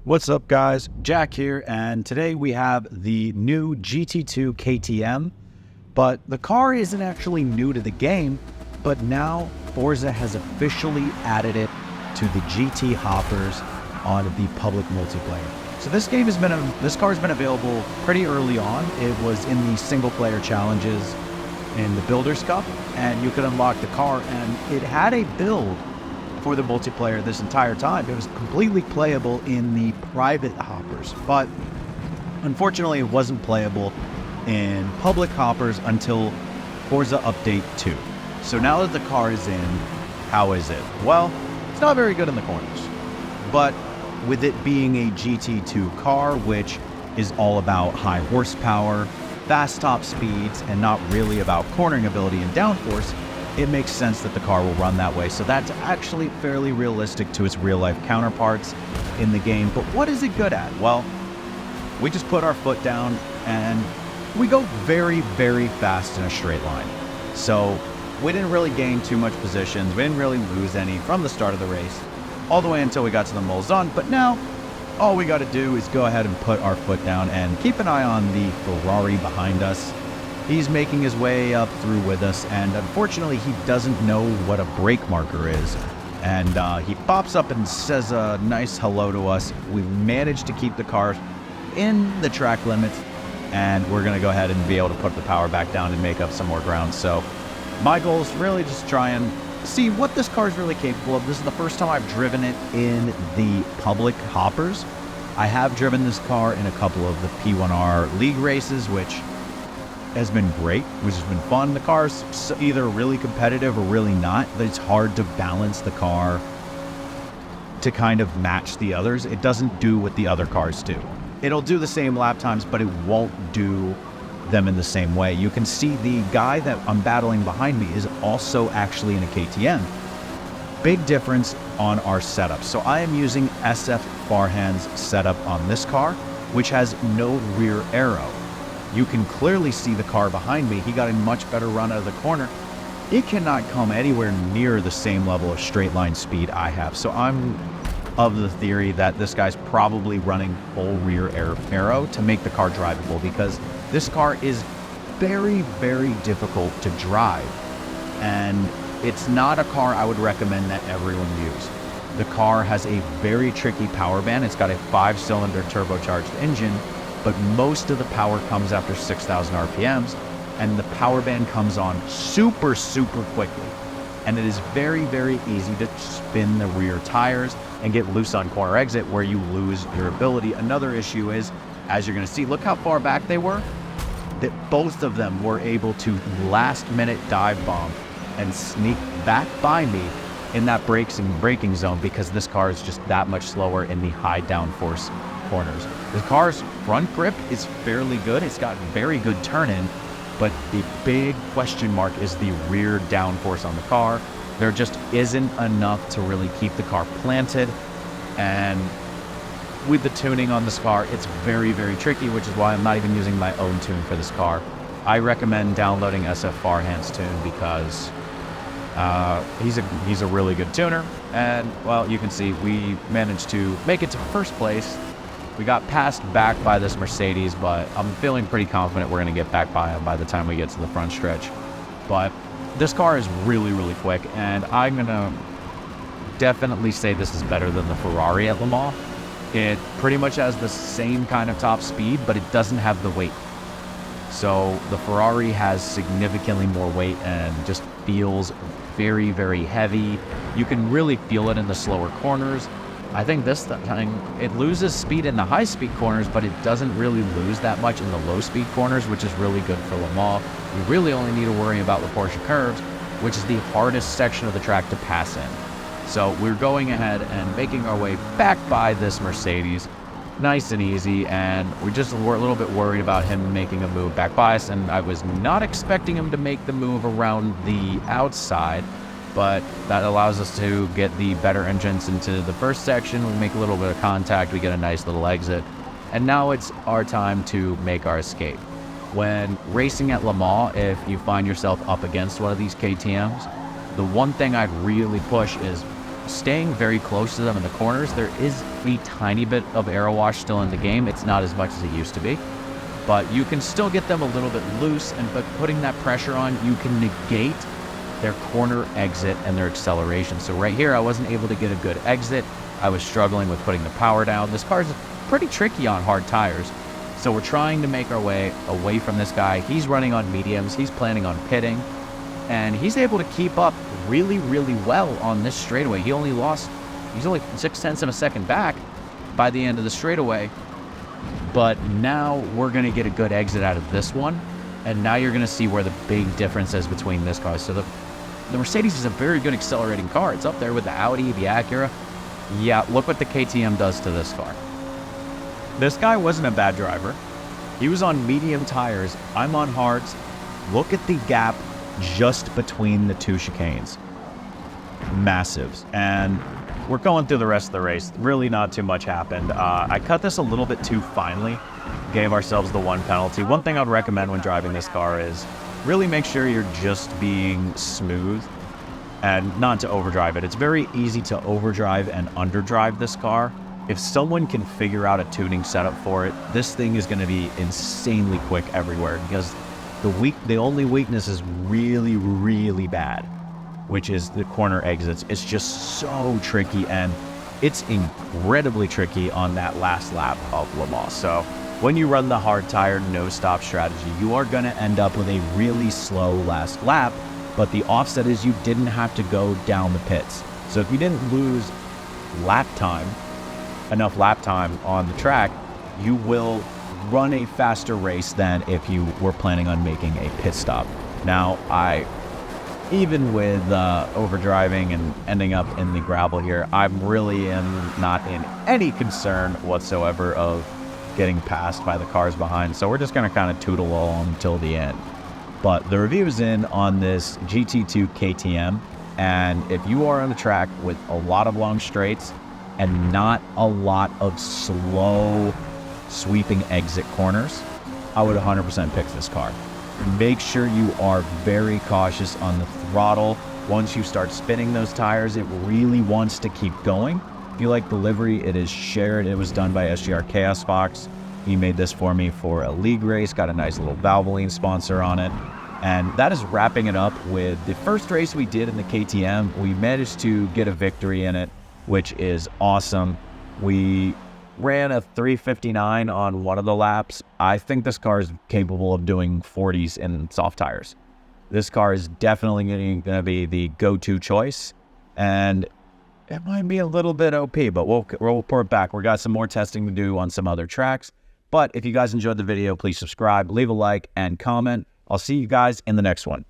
What's up guys, Jack here, and today we have the new GT2 KTM, but the car isn't actually new to the game, but now Forza has officially added it to the GT hoppers on the public multiplayer. So this car has been available pretty early on. It was in the single player challenges in the Builders Cup, and you could unlock the car, and it had a build for the multiplayer this entire time. It was completely playable in the private hoppers, but unfortunately it wasn't playable in public hoppers until Forza Update 2. So now that the car is in, how is it? Well, it's not very good in the corners, but with it being a GT2 car, which is all about high horsepower, fast top speeds, and not really about cornering ability and downforce, it makes sense that the car will run that way. So that's actually fairly realistic to its real-life counterparts in the game. But what is it good at? Well, we just put our foot down and we go very, very fast in a straight line. So we didn't really gain too much positions. We didn't really lose any from the start of the race, all the way until we got to the Mulsanne. But now, all we got to do is go ahead and put our foot down and keep an eye on the Ferrari behind us. He's making his way up through with us, and unfortunately he doesn't know what a brake marker is. And he pops up and says a nice hello to us. We've managed to keep the car in the track limits, and we're going to go ahead and be able to put the power back down and make up some more ground. So my goal is really just try and see what this car is really capable of. This is the first time I've driven it in the public hoppers. I have driven this car in a couple of the P1R league races, which has been great, which has been fun. The car's either really competitive or really not. It's hard to balance the car to kind of match the others. It doesn't do what the other cars do. It'll do the same lap times, but it won't do them in the same way. You can see the guy that I'm battling behind me is also actually in a KTM. Big difference on our setup. So I am using SF Farhan's setup on this car, which has no rear arrow. You can clearly see the car behind me. He got a much better run out of the corner. It cannot come anywhere near the same level of straight line speed I have. So I'm of the theory that this guy's probably running full rear arrow to make the car drivable, because this car is very, very difficult to drive. And it's not a car I would recommend that everyone use. The car has a very tricky power band. It's got a 5-cylinder turbocharged engine, but most of the power comes after 6,000 RPMs, and the power band comes on super, super quickly. And it is very, very easy to spin the rear tires and get loose on corner exit, where you lose your ability. Another issue is, as you're gonna see, look how far back they were, that both of them were able to last minute dive bomb and sneak back by me in that braking zone, because this car is just that much slower in the high downforce corners. The car's front grip is fairly good. It's got very good turn-in, but the big question mark is the rear downforce on the car. There just isn't enough to really keep the car planted, and with the tuning on this car, it's very, very tricky, which is why I'm not even using my own tune for this car. I recommend downloading SF Farhan's tune, because he's a really good tuner. And well, you can see we managed to make it to first place. We got passed back by this Mercedes, but I'm feeling pretty confident we're going to get back by him by the time we get to the front stretch. But this car is really, really quick, and I'm going to definitely say this is better than the Ferrari at Le Mans. It pretty much has the same kind of top speed, but it doesn't have the weight. So the Ferrari has significantly more weight and just feels very, very heavy. You can really feel it in the slower corners. I think this thing, it loses speed in the high-speed corners, but it doesn't really lose that much in the low-speed corners, which is really good for Le Mans. You really only need to worry about the Porsche curves, which is the hardest section of the track to pass in. So we're going ahead and making our way back by this Mercedes, nice and easy, and we're just a little bit worried about him making a move back by us, and I was not expecting him to make the move around the outside, but that allows us to get the better entrance into the first section. We make a little bit of contact, we get a nice little exit, and now it's our time to make our escape. When racing at Le Mans, if you find yourself up against one of these KTMs, the one thing I'd really push is staying very close to them in the corners. There is a tiny bit of aero wash still in the game. It's not as much as it used to be, but you can still get them a little bit loose, and but putting that pressure on, you can negate their corner exit and their acceleration. So right here, I wasn't able to get a good exit. I was struggling with putting the power down. This car's pretty tricky on hard tires. So we're trying to make our way away from this guy. He's running on mediums. He's planning on pitting, and he's able to keep up really, really well on this straightaway. He's only 0.6 of a second back by the end of the straightaway. But now we're going to get a good exit out of this one. And now you're going to see where the big difference is between this car. So the Mercedes is a very good accelerating car. It's up there with the Audi, the Acura. Yeah, look what the KTM does to this car. This guy wasn't a bad driver. He was on medium tires. I'm on hards. Look at the gap just between the two chicanes. Massive. And we're going through the rest of the race. Really not too much happened. I cut this a little bit too finely. Gave ourselves the one penalty. One thing I'd recommend when driving this car is really make sure you're just being smooth and not to overdrive it. It's very easy to overdrive and underdrive this car. If someone can figure out a tuning setup for it, this thing is going to be insanely quick everywhere, because the only weakness is really, really bad, which is the corner exits. It's just so tricky, and it's incredibly tricky on that last lap of Le Mans. So when you run the hard tire no stop strategy, you are going to end up with a really slow last lap, but the offset is you didn't have to go down the pits. So if you didn't lose enough lap time on the track, you will run a faster race than if you were planning on making a pit stop. Now, even with overdriving and ending up in the gravel here, I'm really not in any concern whatsoever of getting passed by the cars behind. So we're just going to kind of tootle along until the end. But the review is in on this GT2 KTM, and if you are on the track with a lot of long straights and not a lot of slow sweeping exit corners, I would 100% pick this car. Make sure you are very cautious on the throttle. Once you start spinning those tires, it really wants to keep going. If you like the livery, it is shared. It was done by SGR Chaos Fox. He made this for me for a league race, got a nice little Valvoline sponsor on it. And that is wrapping it up with the first race we did in the KTM. We managed to get a victory in it, which is awesome. We ran a 359 on one of the laps. I think this car is capable of doing 40s in soft tires. This car is definitely going to be the go-to choice, and it might be a little bit OP, but we'll report back. We got some more testing to do on some other tracks. But if you guys enjoyed the video, please subscribe, leave a like, and comment. I'll see you guys in the next one.